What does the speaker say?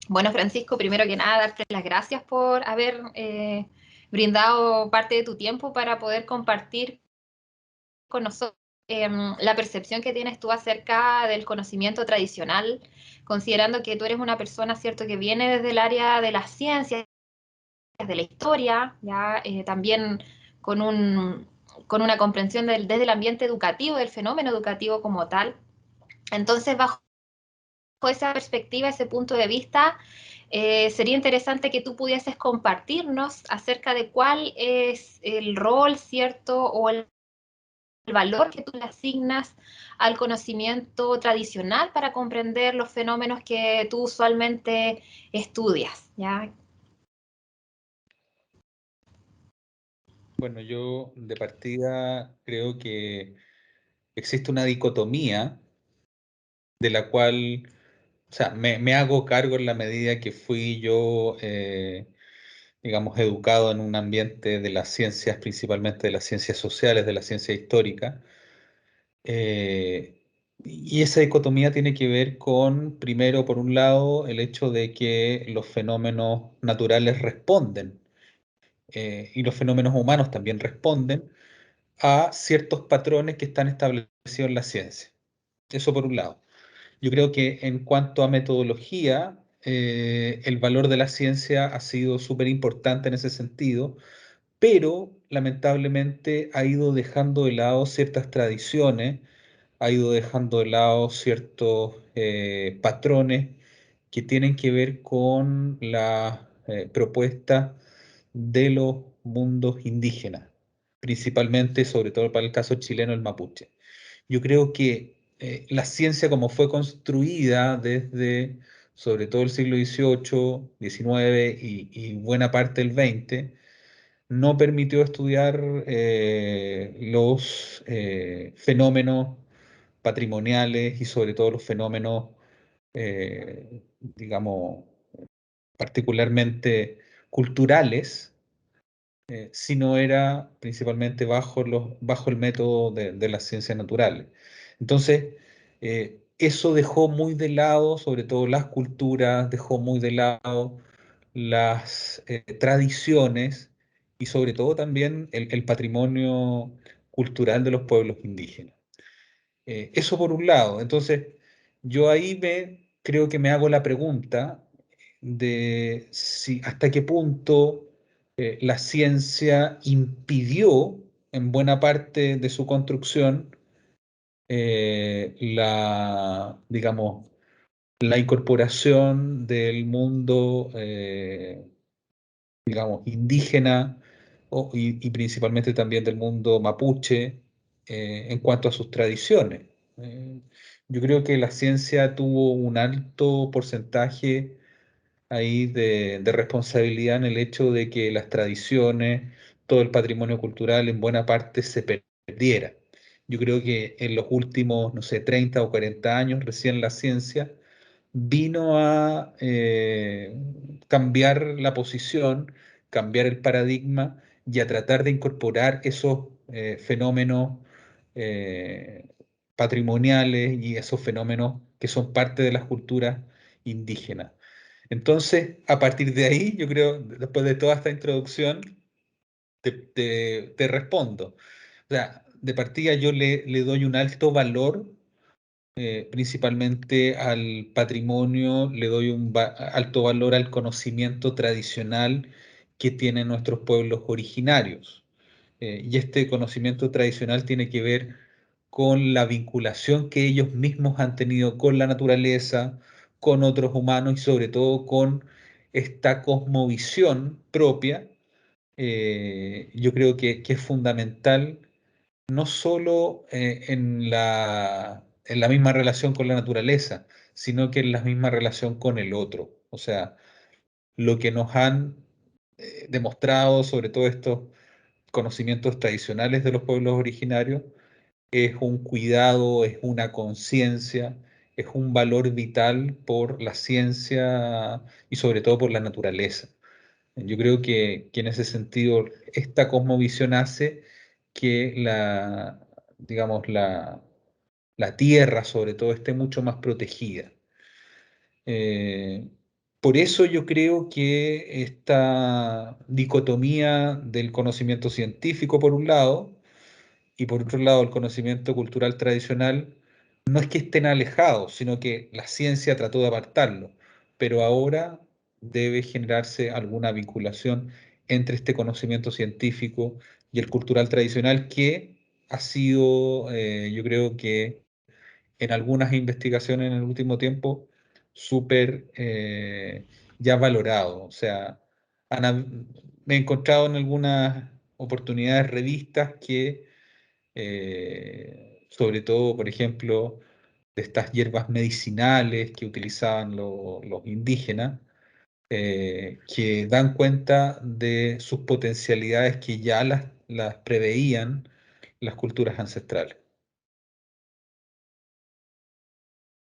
Bueno, Francisco, primero que nada, darte las gracias por haber brindado parte de tu tiempo para poder compartir con nosotros la percepción que tienes tú acerca del conocimiento tradicional, considerando que tú eres una persona, ¿cierto?, que viene desde el área de las ciencias, de la historia, ya también con con una comprensión desde el ambiente educativo, del fenómeno educativo como tal. Entonces, bajo esa perspectiva, ese punto de vista, sería interesante que tú pudieses compartirnos acerca de cuál es el rol, ¿cierto? O el valor que tú le asignas al conocimiento tradicional para comprender los fenómenos que tú usualmente estudias, ¿ya? Bueno, yo de partida creo que existe una dicotomía de la cual, o sea, me hago cargo en la medida que fui yo, digamos, educado en un ambiente de las ciencias, principalmente de las ciencias sociales, de la ciencia histórica. Y esa dicotomía tiene que ver con, primero, por un lado, el hecho de que los fenómenos naturales responden, y los fenómenos humanos también responden a ciertos patrones que están establecidos en la ciencia. Eso por un lado. Yo creo que en cuanto a metodología, el valor de la ciencia ha sido súper importante en ese sentido, pero lamentablemente ha ido dejando de lado ciertas tradiciones, ha ido dejando de lado ciertos patrones que tienen que ver con la propuesta de los mundos indígenas, principalmente, sobre todo para el caso chileno, el mapuche. Yo creo que la ciencia como fue construida desde, sobre todo el siglo XVIII, XIX y buena parte del XX, no permitió estudiar los fenómenos patrimoniales y sobre todo los fenómenos, digamos, particularmente culturales, si no era principalmente bajo el método de las ciencias naturales. Entonces, eso dejó muy de lado, sobre todo las culturas, dejó muy de lado las tradiciones y sobre todo también el patrimonio cultural de los pueblos indígenas. Eso por un lado. Entonces, yo ahí creo que me hago la pregunta de si hasta qué punto la ciencia impidió en buena parte de su construcción digamos, la incorporación del mundo, digamos, indígena y principalmente también del mundo mapuche en cuanto a sus tradiciones. Eh, yo creo que la ciencia tuvo un alto porcentaje ahí de responsabilidad en el hecho de que las tradiciones, todo el patrimonio cultural en buena parte se perdiera. Yo creo que en los últimos, no sé, 30 o 40 años recién la ciencia vino a cambiar la posición, cambiar el paradigma y a tratar de incorporar esos fenómenos eh, patrimoniales y esos fenómenos que son parte de las culturas indígenas. Entonces, a partir de ahí, yo creo, después de toda esta introducción, te respondo. O sea, de partida yo le doy un alto valor, principalmente al patrimonio, le doy un alto valor al conocimiento tradicional que tienen nuestros pueblos originarios. Y este conocimiento tradicional tiene que ver con la vinculación que ellos mismos han tenido con la naturaleza, con otros humanos y sobre todo con esta cosmovisión propia. Yo creo que es fundamental no solo en la misma relación con la naturaleza, sino que en la misma relación con el otro. O sea, lo que nos han demostrado sobre todo estos conocimientos tradicionales de los pueblos originarios es un cuidado, es una conciencia, es un valor vital por la ciencia y sobre todo por la naturaleza. Yo creo que en ese sentido esta cosmovisión hace que digamos, la tierra sobre todo esté mucho más protegida. Eh, por eso yo creo que esta dicotomía del conocimiento científico por un lado y por otro lado el conocimiento cultural tradicional no es que estén alejados, sino que la ciencia trató de apartarlo, pero ahora debe generarse alguna vinculación entre este conocimiento científico y el cultural tradicional que ha sido, yo creo que en algunas investigaciones en el último tiempo súper ya valorado. O sea, me he encontrado en algunas oportunidades revistas que, sobre todo, por ejemplo, de estas hierbas medicinales que utilizaban los indígenas, que dan cuenta de sus potencialidades que ya las preveían las culturas ancestrales.